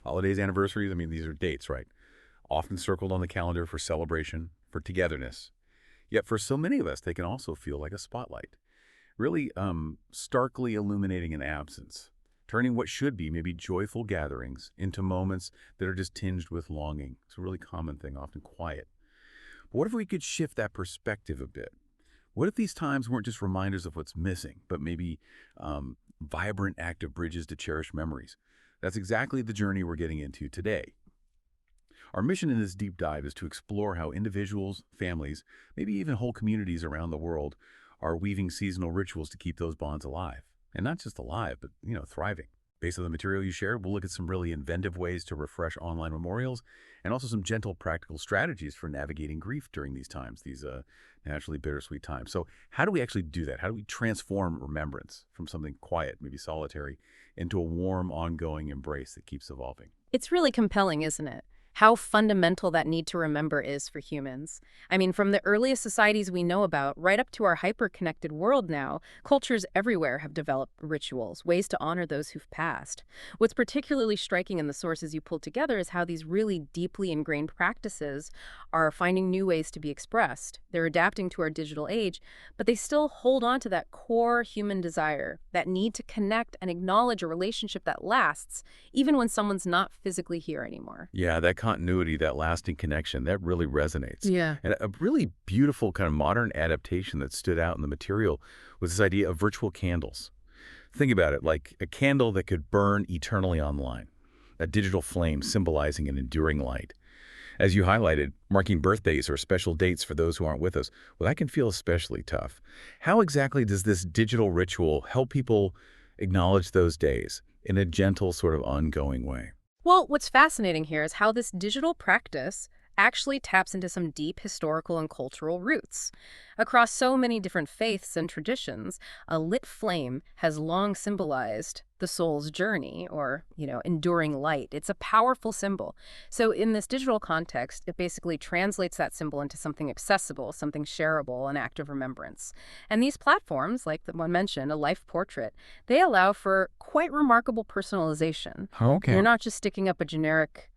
Holidays, anniversaries, I mean, these are dates, right? Often circled on the calendar for celebration, for togetherness. Yet for so many of us, they can also feel like a spotlight, really starkly illuminating an absence, turning what should be maybe joyful gatherings into moments that are just tinged with longing. It's a really common thing, often quiet. But what if we could shift that perspective a bit? What if these times weren't just reminders of what's missing, but maybe vibrant, active bridges to cherished memories? That's exactly the journey we're getting into today. Our mission in this deep dive is to explore how individuals, families, maybe even whole communities around the world are weaving seasonal rituals to keep those bonds alive. And not just alive, but, thriving. Based on the material you shared, we'll look at some really inventive ways to refresh online memorials and also some gentle practical strategies for navigating grief during these times, these naturally bittersweet times. So how do we actually do that? How do we transform remembrance from something quiet, maybe solitary, into a warm, ongoing embrace that keeps evolving? It's really compelling, isn't it? How fundamental that need to remember is for humans. I mean, from the earliest societies we know about, right up to our hyper-connected world now, cultures everywhere have developed rituals, ways to honor those who've passed. What's particularly striking in the sources you pulled together is how these really deeply ingrained practices are finding new ways to be expressed. They're adapting to our digital age, but they still hold on to that core human desire, that need to connect and acknowledge a relationship that lasts, even when someone's not physically here anymore. Yeah, that continuity, that lasting connection, that really resonates. Yeah. And a really beautiful kind of modern adaptation that stood out in the material was this idea of virtual candles. Think about it, like a candle that could burn eternally online, a digital flame symbolizing an enduring light. As you highlighted, marking birthdays or special dates for those who aren't with us, well, that can feel especially tough. How exactly does this digital ritual help people acknowledge those days in a gentle, sort of ongoing way? Well, what's fascinating here is how this digital practice actually taps into some deep historical and cultural roots. Across so many different faiths and traditions, a lit flame has long symbolized the soul's journey or, enduring light. It's a powerful symbol. So in this digital context, it basically translates that symbol into something accessible, something shareable, an act of remembrance. And these platforms, like the one mentioned, a life portrait, they allow for quite remarkable personalization. You're Okay. not just sticking up a generic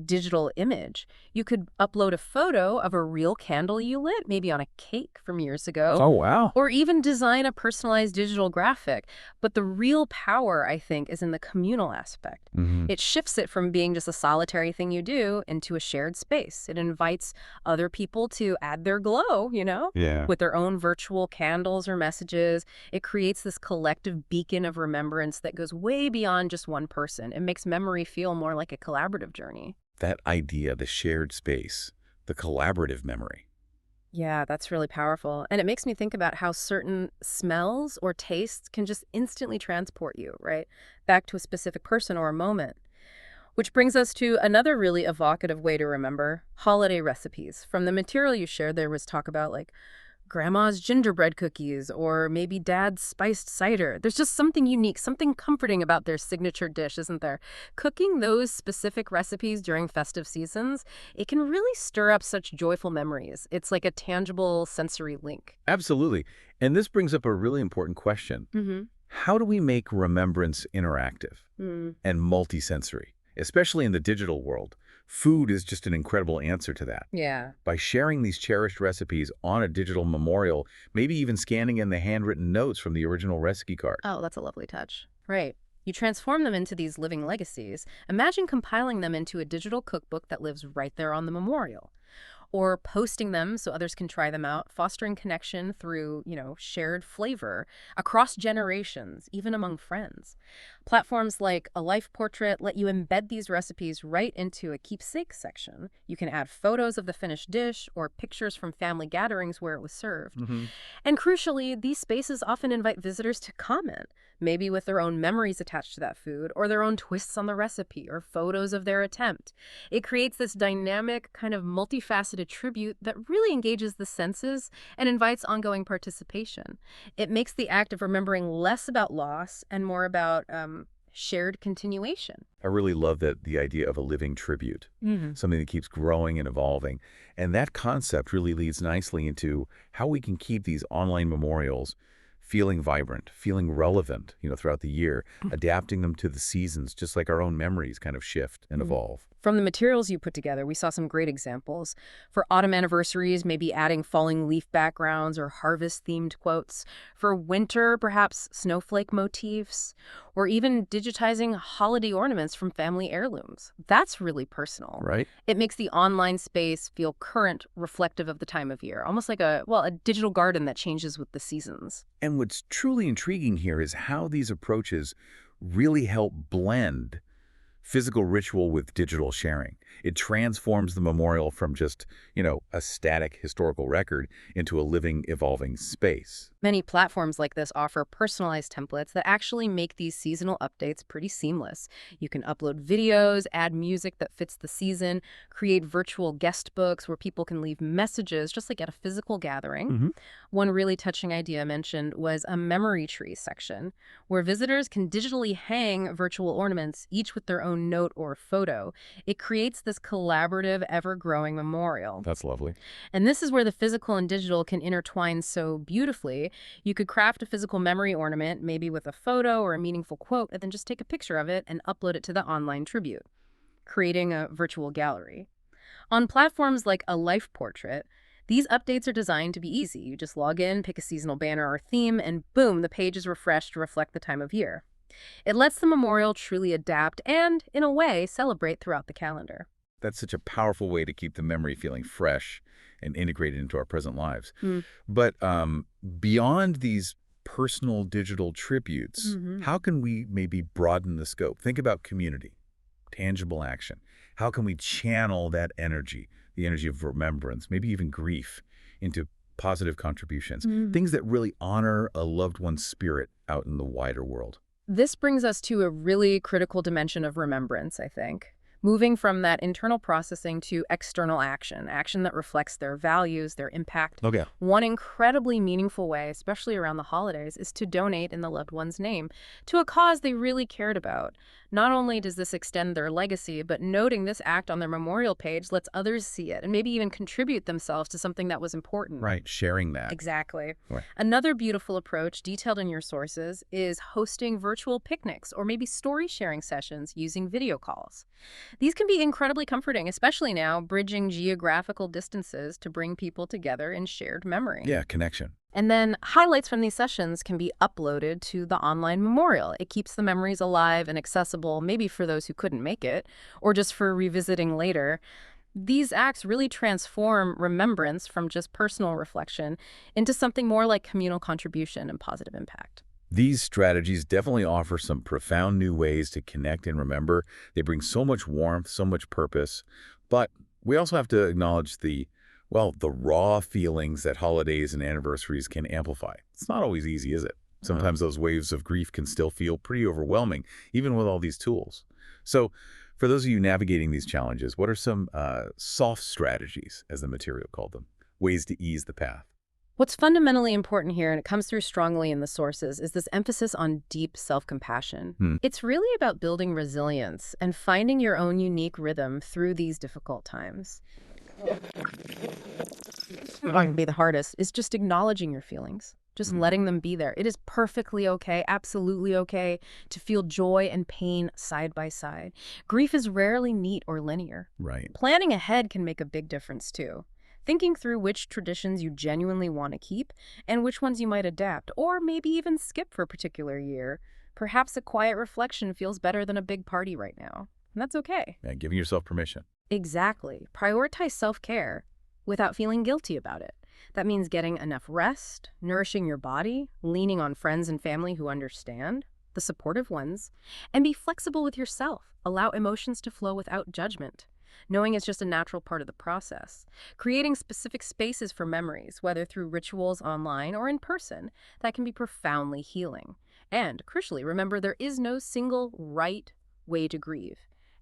digital image. You could upload a photo of a real candle you lit, maybe on a cake from years ago, Oh, wow. or even design a personalized digital graphic. But the real power, I think, is in the communal aspect. Hmm. It shifts it from being just a solitary thing you do into a shared space. It invites other people to add their glow, Yeah. with their own virtual candles or messages. It creates this collective beacon of remembrance that goes way beyond just one person. It makes memory feel more like a collaborative journey. That idea, the shared space, the collaborative memory. Yeah, that's really powerful. And it makes me think about how certain smells or tastes can just instantly transport you, right? Back to a specific person or a moment. Which brings us to another really evocative way to remember holiday recipes. From the material you shared, there was talk about like grandma's gingerbread cookies or maybe dad's spiced cider. There's just something unique, something comforting about their signature dish, isn't there? Cooking those specific recipes during festive seasons, it can really stir up such joyful memories. It's like a tangible sensory link. Absolutely. And this brings up a really important question. Mm-hmm. How do we make remembrance interactive Mm. and multisensory, especially in the digital world? Food is just an incredible answer to that. Yeah. By sharing these cherished recipes on a digital memorial, maybe even scanning in the handwritten notes from the original recipe card. Oh, that's a lovely touch. Right. You transform them into these living legacies. Imagine compiling them into a digital cookbook that lives right there on the memorial, or posting them so others can try them out, fostering connection through, shared flavor across generations, even among friends. Platforms like a life portrait let you embed these recipes right into a keepsake section. You can add photos of the finished dish or pictures from family gatherings where it was served. Hmm. And crucially, these spaces often invite visitors to comment, maybe with their own memories attached to that food, or their own twists on the recipe, or photos of their attempt. It creates this dynamic, kind of multifaceted tribute that really engages the senses and invites ongoing participation. It makes the act of remembering less about loss and more about shared continuation. I really love that the idea of a living tribute, something that keeps growing and evolving. And that concept really leads nicely into how we can keep these online memorials feeling vibrant, feeling relevant, throughout the year, adapting them to the seasons, just like our own memories kind of shift and Mhm. evolve. From the materials you put together, we saw some great examples. For autumn anniversaries, maybe adding falling leaf backgrounds or harvest-themed quotes. For winter, perhaps snowflake motifs, or even digitizing holiday ornaments from family heirlooms. That's really personal. Right? It makes the online space feel current, reflective of the time of year, almost like a digital garden that changes with the seasons. And what's truly intriguing here is how these approaches really help blend physical ritual with digital sharing. It transforms the memorial from just, a static historical record into a living, evolving space. Many platforms like this offer personalized templates that actually make these seasonal updates pretty seamless. You can upload videos, add music that fits the season, create virtual guest books where people can leave messages just like at a physical gathering. Hmm. One really touching idea mentioned was a memory tree section, where visitors can digitally hang virtual ornaments, each with their own note or photo. It creates this collaborative, ever-growing memorial. That's lovely. And this is where the physical and digital can intertwine so beautifully. You could craft a physical memory ornament, maybe with a photo or a meaningful quote, and then just take a picture of it and upload it to the online tribute, creating a virtual gallery. On platforms like a life portrait, these updates are designed to be easy. You just log in, pick a seasonal banner or theme, and boom, the page is refreshed to reflect the time of year. It lets the memorial truly adapt and, in a way, celebrate throughout the calendar. That's such a powerful way to keep the memory feeling fresh and integrated into our present lives. Mm. But beyond these personal digital tributes, Hmm. how can we maybe broaden the scope? Think about community, tangible action. How can we channel that energy, the energy of remembrance, maybe even grief, into positive contributions, things that really honor a loved one's spirit out in the wider world? This brings us to a really critical dimension of remembrance, I think. Moving from that internal processing to external action, action that reflects their values, their impact. Okay. One incredibly meaningful way, especially around the holidays, is to donate in the loved one's name to a cause they really cared about. Not only does this extend their legacy, but noting this act on their memorial page lets others see it and maybe even contribute themselves to something that was important. Right, sharing that. Exactly. Right. Another beautiful approach, detailed in your sources, is hosting virtual picnics or maybe story sharing sessions using video calls. These can be incredibly comforting, especially now, bridging geographical distances to bring people together in shared memory. Yeah, connection. And then highlights from these sessions can be uploaded to the online memorial. It keeps the memories alive and accessible, maybe for those who couldn't make it, or just for revisiting later. These acts really transform remembrance from just personal reflection into something more like communal contribution and positive impact. These strategies definitely offer some profound new ways to connect and remember. They bring so much warmth, so much purpose. But we also have to acknowledge the raw feelings that holidays and anniversaries can amplify. It's not always easy, is it? Sometimes those waves of grief can still feel pretty overwhelming, even with all these tools. So for those of you navigating these challenges, what are some soft strategies, as the material called them, ways to ease the path? What's fundamentally important here, and it comes through strongly in the sources, is this emphasis on deep self-compassion. Hmm. It's really about building resilience and finding your own unique rhythm through these difficult times. What can be the hardest is just acknowledging your feelings, just letting them be there. It is perfectly okay, absolutely okay, to feel joy and pain side by side. Grief is rarely neat or linear. Right. Planning ahead can make a big difference too. Thinking through which traditions you genuinely want to keep and which ones you might adapt or maybe even skip for a particular year. Perhaps a quiet reflection feels better than a big party right now. And that's okay. And giving yourself permission. Exactly. Prioritize self-care without feeling guilty about it. That means getting enough rest, nourishing your body, leaning on friends and family who understand, the supportive ones, and be flexible with yourself. Allow emotions to flow without judgment. Knowing it's just a natural part of the process. Creating specific spaces for memories, whether through rituals online or in person, that can be profoundly healing. And, crucially, remember there is no single right way to grieve.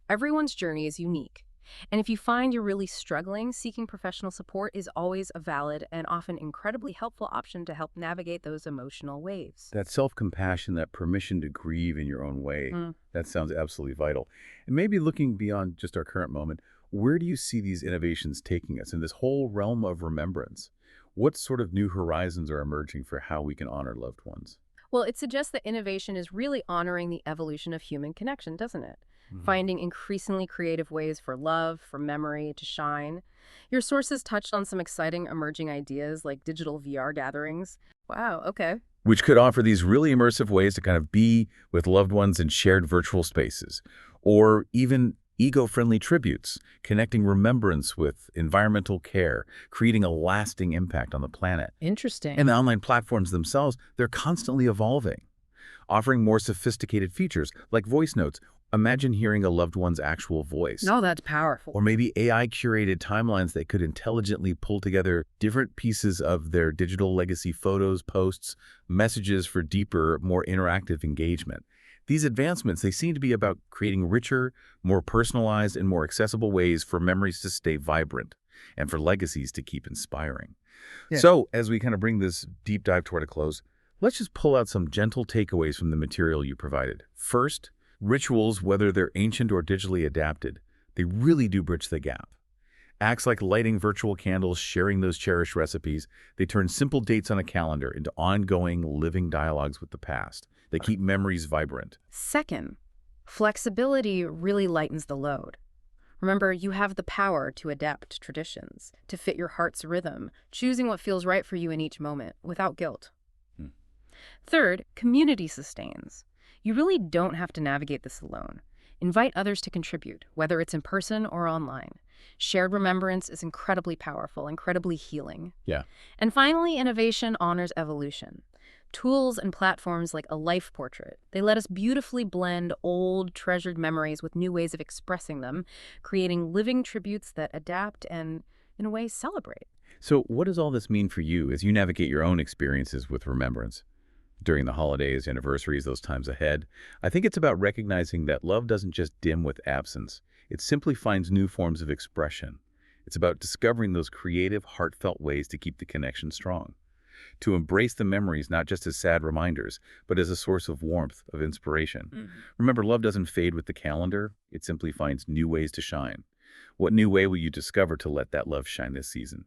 Everyone's journey is unique. And if you find you're really struggling, seeking professional support is always a valid and often incredibly helpful option to help navigate those emotional waves. That self-compassion, that permission to grieve in your own way, that sounds absolutely vital. And maybe looking beyond just our current moment, where do you see these innovations taking us in this whole realm of remembrance? What sort of new horizons are emerging for how we can honor loved ones? Well, it suggests that innovation is really honoring the evolution of human connection, doesn't it? Mhm. Finding increasingly creative ways for love, for memory to shine. Your sources touched on some exciting emerging ideas like digital VR gatherings. Wow, okay. Which could offer these really immersive ways to kind of be with loved ones in shared virtual spaces, or even eco-friendly tributes, connecting remembrance with environmental care, creating a lasting impact on the planet. And Interesting. the online platforms themselves, they're constantly evolving, offering more sophisticated features like voice notes. Imagine hearing a loved one's actual voice. No, that's powerful. Or maybe AI-curated timelines that could intelligently pull together different pieces of their digital legacy photos, posts, messages for deeper, more interactive engagement. These advancements, they seem to be about creating richer, more personalized, and more accessible ways for memories to stay vibrant and for legacies to keep inspiring. Yeah. So, as we kind of bring this deep dive toward a close, let's just pull out some gentle takeaways from the material you provided. First, rituals, whether they're ancient or digitally adapted, they really do bridge the gap. Acts like lighting virtual candles, sharing those cherished recipes, they turn simple dates on a calendar into ongoing, living dialogues with the past. They keep memories vibrant. Second, flexibility really lightens the load. Remember, you have the power to adapt traditions, to fit your heart's rhythm, choosing what feels right for you in each moment without guilt. Hmm. Third, community sustains. You really don't have to navigate this alone. Invite others to contribute, whether it's in person or online. Shared remembrance is incredibly powerful, incredibly healing. Yeah. And finally, innovation honors evolution. Tools and platforms like a life portrait, they let us beautifully blend old, treasured memories with new ways of expressing them, creating living tributes that adapt and, in a way, celebrate. So, what does all this mean for you as you navigate your own experiences with remembrance? During the holidays, anniversaries, those times ahead, I think it's about recognizing that love doesn't just dim with absence. It simply finds new forms of expression. It's about discovering those creative, heartfelt ways to keep the connection strong, to embrace the memories not just as sad reminders, but as a source of warmth, of inspiration. Mhm. Remember, love doesn't fade with the calendar. It simply finds new ways to shine. What new way will you discover to let that love shine this season?